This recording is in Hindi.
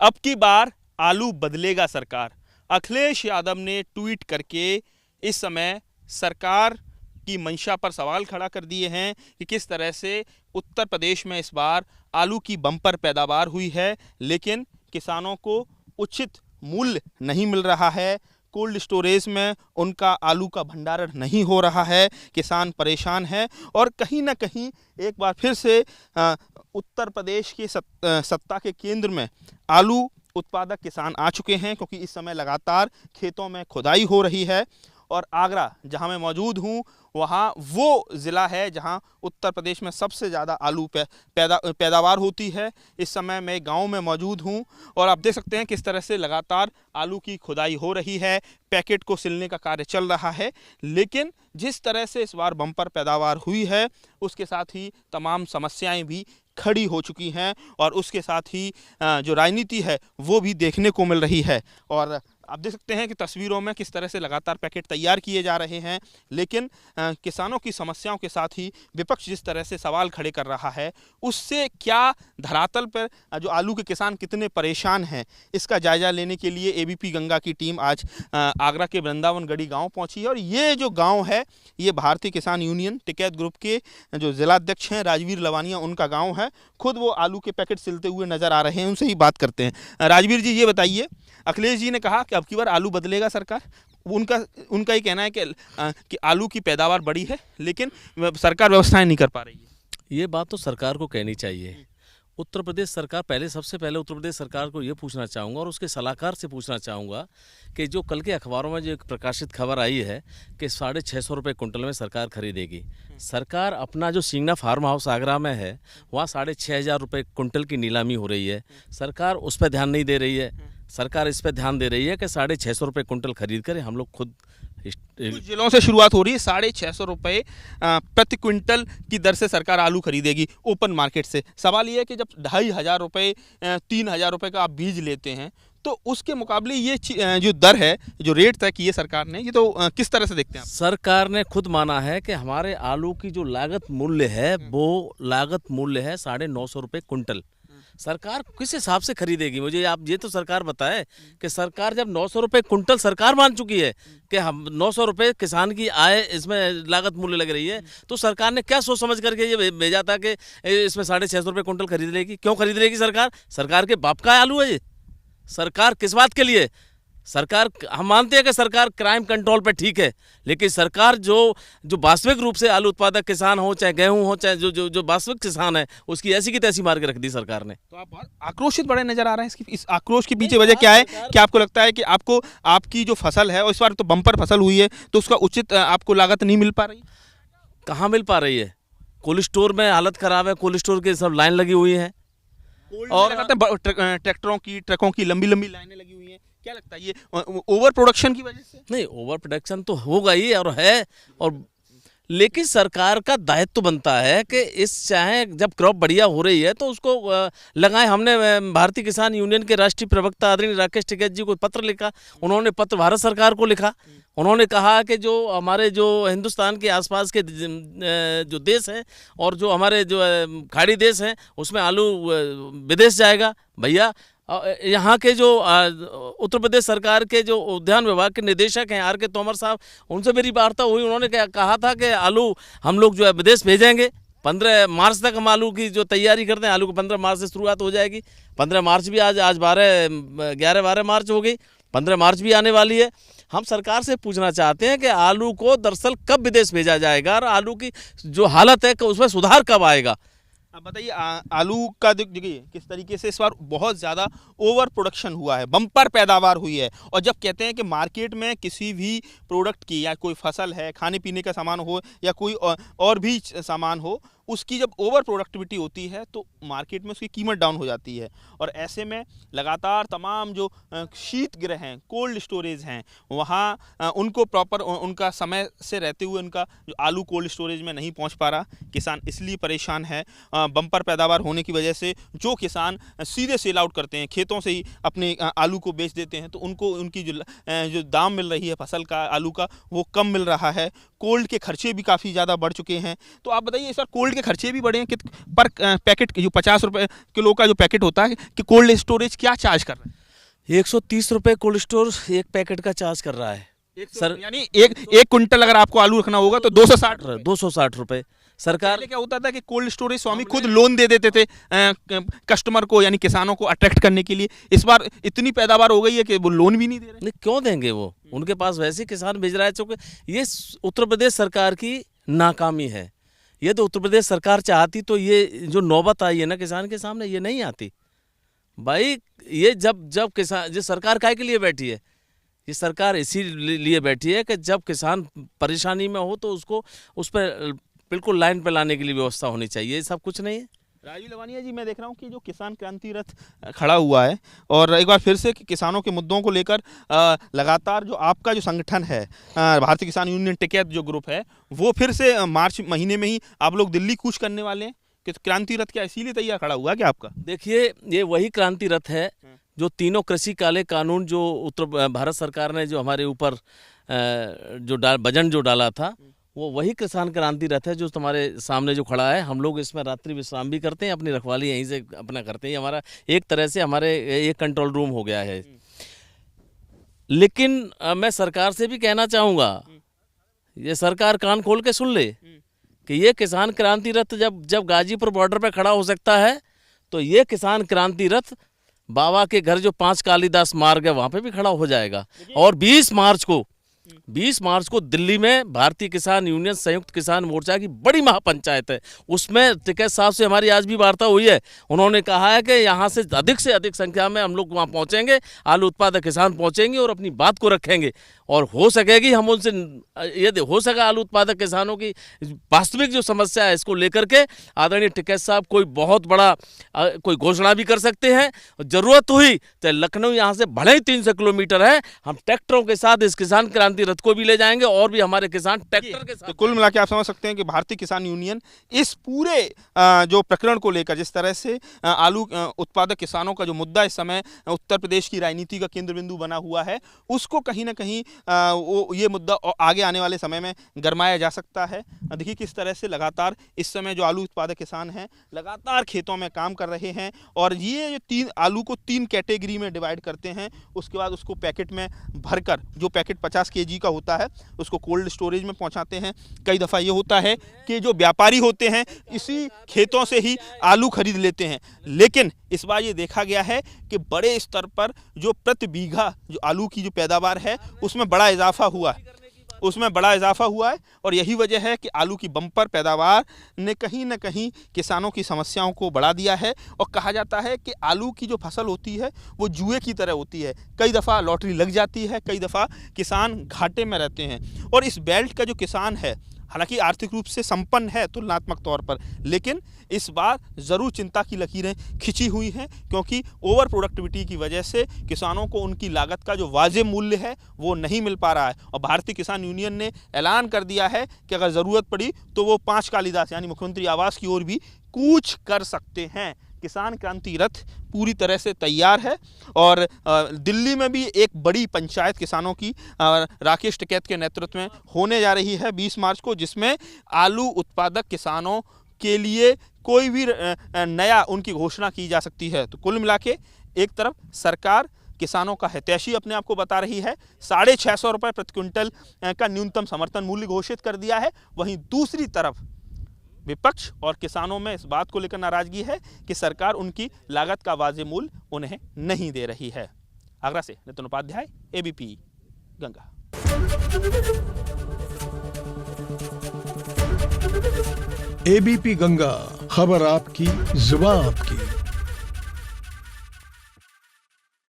अब की बार आलू बदलेगा सरकार। अखिलेश यादव ने ट्वीट करके इस समय सरकार की मंशा पर सवाल खड़ा कर दिए हैं कि किस तरह से उत्तर प्रदेश में इस बार आलू की बम्पर पैदावार हुई है, लेकिन किसानों को उचित मूल्य नहीं मिल रहा है। कोल्ड स्टोरेज में उनका आलू का भंडारण नहीं हो रहा है, किसान परेशान है। और कहीं ना कहीं एक बार फिर से उत्तर प्रदेश की सत्ता के केंद्र में आलू उत्पादक किसान आ चुके हैं, क्योंकि इस समय लगातार खेतों में खुदाई हो रही है। और आगरा जहां मैं मौजूद हूं, वहां वो ज़िला है जहां उत्तर प्रदेश में सबसे ज़्यादा आलू पैदावार होती है। इस समय मैं गांव में मौजूद हूं और आप देख सकते हैं किस तरह से लगातार आलू की खुदाई हो रही है, पैकेट को सिलने का कार्य चल रहा है। लेकिन जिस तरह से इस बार बम्पर पैदावार हुई है, उसके साथ ही तमाम समस्याएं भी खड़ी हो चुकी हैं और उसके साथ ही जो राजनीति है वो भी देखने को मिल रही है। और आप देख सकते हैं कि तस्वीरों में किस तरह से लगातार पैकेट तैयार किए जा रहे हैं, लेकिन किसानों की समस्याओं के साथ ही विपक्ष जिस तरह से सवाल खड़े कर रहा है, उससे क्या धरातल पर जो आलू के किसान कितने परेशान हैं, इसका जायजा लेने के लिए एबीपी गंगा की टीम आज आगरा के वृंदावन गढ़ी गांव पहुंची है। और ये जो गांव है, ये भारतीय किसान यूनियन टिकैत ग्रुप के जो जिलाध्यक्ष हैं राजवीर लवानिया, उनका गाँव है। खुद वो आलू के पैकेट सिलते हुए नजर आ रहे हैं, उनसे ही बात करते हैं। राजवीर जी, ये बताइए, अखिलेश जी ने कहा कि अब की बार आलू बदलेगा सरकार। उनका ये कहना है कि आलू की पैदावार बढ़ी है, लेकिन सरकार व्यवस्थाएं नहीं कर पा रही है। ये बात तो सरकार को कहनी चाहिए। उत्तर प्रदेश सरकार, सबसे पहले उत्तर प्रदेश सरकार को ये पूछना चाहूँगा और उसके सलाहकार से पूछना चाहूँगा कि जो कल के अखबारों में जो एक प्रकाशित खबर आई है कि 650 रुपये कुंटल में सरकार खरीदेगी। सरकार अपना जो सिंगना फार्म हाउस आगरा में है, वहाँ 6,500 रुपये कुंटल की नीलामी हो रही है। सरकार उस पर ध्यान नहीं दे रही है। सरकार इस पर ध्यान दे रही है कि 650 रुपये कुंटल खरीद कर हम लोग खुद। कुछ जिलों से शुरुआत हो रही है, 650 रुपये प्रति क्विंटल की दर से सरकार आलू खरीदेगी ओपन मार्केट से। सवाल ये है कि जब 2,500 रुपये 3,000 रुपये का आप बीज लेते हैं, तो उसके मुकाबले ये जो दर है, जो रेट तय की है सरकार ने, ये तो किस तरह से देखते हैं आप? सरकार ने खुद माना है कि हमारे आलू की जो लागत मूल्य है, वो लागत मूल्य है 950 रुपये कुंटल। सरकार किस हिसाब से खरीदेगी? मुझे आप ये तो सरकार बताए कि सरकार जब 900 रुपये कुंटल सरकार मान चुकी है कि हम 900 रुपये किसान की आय इसमें लागत मूल्य लग रही है, तो सरकार ने क्या सोच समझ करके ये भेजा था कि इसमें 650 रुपये कुंटल खरीद लेगी? क्यों खरीद लेगी सरकार? सरकार के बाप का आलू है ये। सरकार किस बात के लिए? सरकार, हम मानते हैं कि सरकार क्राइम कंट्रोल पे ठीक है, लेकिन सरकार जो वास्तविक रूप से आलू उत्पादक किसान हो, चाहे गेहूं हो, चाहे जो वास्तविक किसान है, उसकी ऐसी की तैसी मार के रख दी सरकार ने। तो आप बहुत आक्रोशित बड़े नजर आ रहे हैं। इस आक्रोश के पीछे वजह क्या है? क्या आपको लगता है कि आपको आपकी जो फसल है, और इस बार तो बम्पर फसल हुई है, तो उसका उचित आपको लागत नहीं मिल पा रही? कहाँ मिल पा रही है? कोल्ड स्टोर में हालत खराब है, कोल्ड स्टोर की सब लाइन लगी हुई है और ट्रैक्टरों की, ट्रकों की लंबी लंबी लाइनें लगी हुई हैं। क्या लगता है ये ओवर प्रोडक्शन की वजह से? नहीं, ओवर प्रोडक्शन तो होगा ही और है, और लेकिन सरकार का दायित्व बनता है कि चाहे जब क्रॉप बढ़िया हो रही है तो उसको लगाएं। हमने भारतीय किसान यूनियन के राष्ट्रीय प्रवक्ता आदरणीय राकेश टिकैत जी को पत्र लिखा। उन्होंने पत्र भारत सरकार को लिखा। उन्होंने कहा कि जो हमारे जो हिंदुस्तान के आसपास के जो देश हैं और जो हमारे जो खाड़ी देश हैं, उसमें आलू विदेश जाएगा। भैया, यहाँ के जो उत्तर प्रदेश सरकार के जो उद्यान विभाग के निदेशक हैं आर के तोमर साहब, उनसे मेरी वार्ता हुई। उन्होंने कहा था कि आलू हम लोग जो है विदेश भेजेंगे। 15 मार्च तक हम आलू की जो तैयारी करते हैं, आलू को 15 मार्च से शुरुआत हो जाएगी। 15 मार्च भी आज 11-12 मार्च हो गई, 15 मार्च भी आने वाली है। हम सरकार से पूछना चाहते हैं कि आलू को दरअसल कब विदेश भेजा जाएगा और आलू की जो हालत है उसमें सुधार कब आएगा? अब बताइए, आलू का देखिए किस तरीके से इस बार बहुत ज़्यादा ओवर प्रोडक्शन हुआ है, बम्पर पैदावार हुई है। और जब कहते हैं कि मार्केट में किसी भी प्रोडक्ट की, या कोई फसल है, खाने पीने का सामान हो या कोई और भी सामान हो, उसकी जब ओवर प्रोडक्टिविटी होती है तो मार्केट में उसकी कीमत डाउन हो जाती है। और ऐसे में लगातार तमाम जो शीत गृह हैं, कोल्ड स्टोरेज हैं, वहाँ उनको प्रॉपर उनका समय से रहते हुए उनका जो आलू कोल्ड स्टोरेज में नहीं पहुँच पा रहा। किसान इसलिए परेशान है। बम्पर पैदावार होने की वजह से जो किसान सीधे सेल आउट करते हैं, खेतों से ही अपने आलू को बेच देते हैं, तो उनको उनकी जो दाम मिल रही है फसल का, आलू का, वो कम मिल रहा है। कोल्ड के खर्चे भी काफ़ी ज़्यादा बढ़ चुके हैं। तो आप बताइए, इस बार कोल्ड के खर्चे भी बढ़े हैं कि पर पैकेट जो 50 रुपए किलो का जो पैकेट होता है कि कोल्ड स्टोरेज क्या चार्ज कर रहे हैं? 130 रुपये कोल्ड स्टोर एक पैकेट का चार्ज कर रहा है सर, यानी एक क्विंटल अगर आपको आलू रखना होगा तो 260 रुपये। सरकार पहले क्या होता था कि कोल्ड स्टोरेज स्वामी खुद लोन दे देते थे कस्टमर को, यानी किसानों को अट्रैक्ट करने के लिए। इस बार इतनी पैदावार हो गई है कि वो लोन भी नहीं दे रहे। नहीं, क्यों देंगे वो? उनके पास वैसे ही किसान भेज रहा है। चूंकि ये उत्तर प्रदेश सरकार की नाकामी है। ये तो उत्तर प्रदेश सरकार चाहती तो ये जो नौबत आई है ना किसान के सामने, ये नहीं आती भाई। ये जब किसान, ये सरकार काहे के लिए बैठी है? ये सरकार इसीलिए बैठी है कि जब किसान परेशानी में हो तो उसको उस पर बिल्कुल लाइन पे लाने के लिए व्यवस्था होनी चाहिए। ये सब कुछ नहीं है। राजू लवानिया जी, मैं देख रहा हूँ कि जो किसान क्रांति रथ खड़ा हुआ है और एक बार फिर से किसानों के मुद्दों को लेकर लगातार जो आपका जो संगठन है भारतीय किसान यूनियन टिकैत जो ग्रुप है, वो फिर से मार्च महीने में ही आप लोग दिल्ली कूच करने वाले हैं। कि क्रांति रथ क्या इसीलिए तैयार खड़ा हुआ है क्या आपका? देखिए, ये वही क्रांति रथ है जो तीनों कृषि काले कानून जो उत्तर भारत सरकार ने जो हमारे ऊपर जो बजट जो डाला था, वो वही किसान क्रांति रथ है जो तुम्हारे सामने जो खड़ा है। हम लोग इसमें रात्रि विश्राम भी करते हैं, अपनी रखवाली यहीं से अपना करते हैं। हमारा एक तरह से हमारे एक कंट्रोल रूम हो गया है। लेकिन मैं सरकार से भी कहना चाहूँगा, ये सरकार कान खोल के सुन ले कि ये किसान क्रांति रथ जब गाजीपुर बॉर्डर पे खड़ा हो सकता है, तो ये किसान क्रांति रथ बाबा के घर जो 5 कालिदास मार्ग है वहाँ पे भी खड़ा हो जाएगा। और 20 मार्च को दिल्ली में भारतीय किसान यूनियन संयुक्त किसान मोर्चा की बड़ी महापंचायत है। उसमें टिकैत साहब से हमारी आज भी वार्ता हुई है। उन्होंने कहा है कि यहाँ से अधिक संख्या में हम लोग वहाँ पहुँचेंगे, आलू उत्पादक किसान पहुँचेंगे और अपनी बात को रखेंगे। और हो सकेगी हम उनसे, यदि हो सका आलू उत्पादक किसानों की वास्तविक जो समस्या है इसको लेकर के आदरणीय टिकैत साहब कोई बहुत बड़ा कोई घोषणा भी कर सकते हैं। जरूरत हुई तो लखनऊ यहाँ से भले ही 300 किलोमीटर है, हम ट्रैक्टरों के साथ इस किसान क्रांति रथ को भी ले जाएंगे और भी हमारे किसान ट्रैक्टर के साथ। तो कुल मिला के आप समझ सकते हैं कि भारतीय किसान यूनियन इस पूरे जो प्रकरण को लेकर, जिस तरह से आलू उत्पादक किसानों का जो मुद्दा इस समय उत्तर प्रदेश की राजनीति का केंद्र बिंदु बना हुआ है, उसको कहीं ना कहीं ये मुद्दा आगे आने वाले समय में गरमाया जा सकता है। देखिए किस तरह से लगातार इस समय जो आलू उत्पादक किसान हैं लगातार खेतों में काम कर रहे हैं और ये जो आलू को 3 कैटेगरी में डिवाइड करते हैं, उसके बाद उसको पैकेट में भरकर, जो पैकेट 50 kg का होता है उसको कोल्ड स्टोरेज में पहुंचाते हैं। कई दफ़ा ये होता है कि जो व्यापारी होते हैं इसी खेतों से ही आलू खरीद लेते हैं। लेकिन इस बार ये देखा गया है कि बड़े स्तर पर जो प्रति बीघा जो आलू की जो पैदावार है उसमें बड़ा इजाफा हुआ है और यही वजह है कि आलू की बम्पर पैदावार ने कहीं ना कहीं किसानों की समस्याओं को बढ़ा दिया है। और कहा जाता है कि आलू की जो फसल होती है वो जुए की तरह होती है, कई दफ़ा लॉटरी लग जाती है, कई दफ़ा किसान घाटे में रहते हैं। और इस बेल्ट का जो किसान है हालांकि आर्थिक रूप से संपन्न है तुलनात्मक तौर पर, लेकिन इस बार ज़रूर चिंता की लकीरें खिंची हुई हैं क्योंकि ओवर प्रोडक्टिविटी की वजह से किसानों को उनकी लागत का जो वाजिब मूल्य है वो नहीं मिल पा रहा है। और भारतीय किसान यूनियन ने ऐलान कर दिया है कि अगर ज़रूरत पड़ी तो वो 5 कालिदास यानी मुख्यमंत्री आवास की ओर भी कूच कर सकते हैं। किसान क्रांति रथ पूरी तरह से तैयार है और दिल्ली में भी एक बड़ी पंचायत किसानों की राकेश टिकैत के नेतृत्व में होने जा रही है 20 मार्च को, जिसमें आलू उत्पादक किसानों के लिए कोई भी नया उनकी घोषणा की जा सकती है। तो कुल मिला के एक तरफ सरकार किसानों का हितैषी अपने आप को बता रही है, 650 रुपये प्रति क्विंटल का न्यूनतम समर्थन मूल्य घोषित कर दिया है। वहीं दूसरी तरफ विपक्ष और किसानों में इस बात को लेकर नाराजगी है कि सरकार उनकी लागत का वाजिब मूल्य उन्हें नहीं दे रही है। आगरा से नितिन उपाध्याय, एबीपी गंगा। एबीपी गंगा, खबर आपकी, जुबान आपकी।